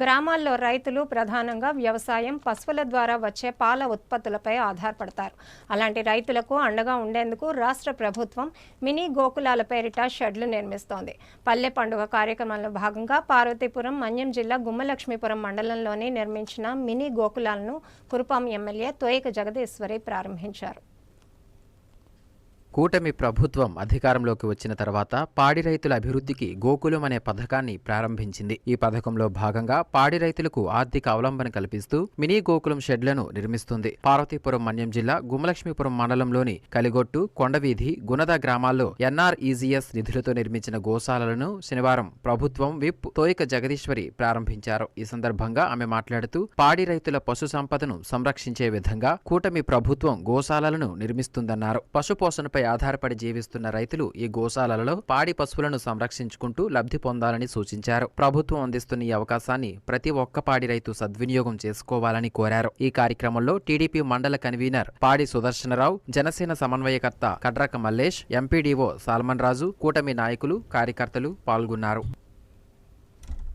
గ్రామాల్లో రైతులు ప్రధానంగా వ్యవసాయం, పశువుల ద్వారా వచ్చే పాల ఉత్పత్తులపై ఆధారపడతారు. అలాంటి రైతులకు అండగా ఉండేందుకు రాష్ట్ర ప్రభుత్వం మినీ గోకులాల పేరిట షెడ్లు నిర్మిస్తోంది. పల్లె పండుగ కార్యక్రమంలో భాగంగా పార్వతీపురం, మన్యం జిల్లా గుమ్మలక్ష్మీపురం మండలంలోని నిర్మించిన మినీ గోకులాలను కురుపాం ఎమ్మెల్యే తోయక జగదీశ్వరి ప్రారంభించారు. కూటమి ప్రభుత్వం అధికారంలోకి వచ్చిన తర్వాత పాడి రైతుల అభివృద్ధికి గోకులం అనే పథకాన్ని ప్రారంభించింది. ఈ పథకంలో భాగంగా పాడి రైతులకు ఆర్థిక అవలంబన కల్పిస్తూ మినీ గోకులం షెడ్లను నిర్మిస్తుంది. పార్వతీపురం, మన్యం జిల్లా గుమ్మలక్ష్మీపురం మండలంలోని కలిగొట్టు, కొండవీధి, గుణద గ్రామాల్లో NREGS నిధులతో నిర్మించిన గోశాలలను శనివారం ప్రభుత్వం విప్ తోయక జగదీశ్వరి ప్రారంభించారు. ఈ సందర్భంగా ఆమె మాట్లాడుతూ పాడి రైతుల పశు సంపదను సంరక్షించే విధంగా కూటమి ప్రభుత్వం గోశాలలను నిర్మిస్తుందన్నారు. పశుపోషణపై ఆధారపడి జీవిస్తున్న రైతులు ఈ గోశాలలలో పాడి పశువులను సంరక్షించుకుంటూ లబ్ధి పొందాలని సూచించారు. ప్రభుత్వం అందిస్తున్న ఈ అవకాశాన్ని ప్రతి ఒక్క పాడి రైతు సద్వినియోగం చేసుకోవాలని కోరారు. ఈ కార్యక్రమంలో టీడీపీ మండల కన్వీనర్ పాడి సుదర్శనరావు, జనసేన సమన్వయకర్త కడ్రక మల్లేష్, ఎంపీడీఓ సాల్మన్ రాజు, కూటమి నాయకులు, కార్యకర్తలు పాల్గొన్నారు.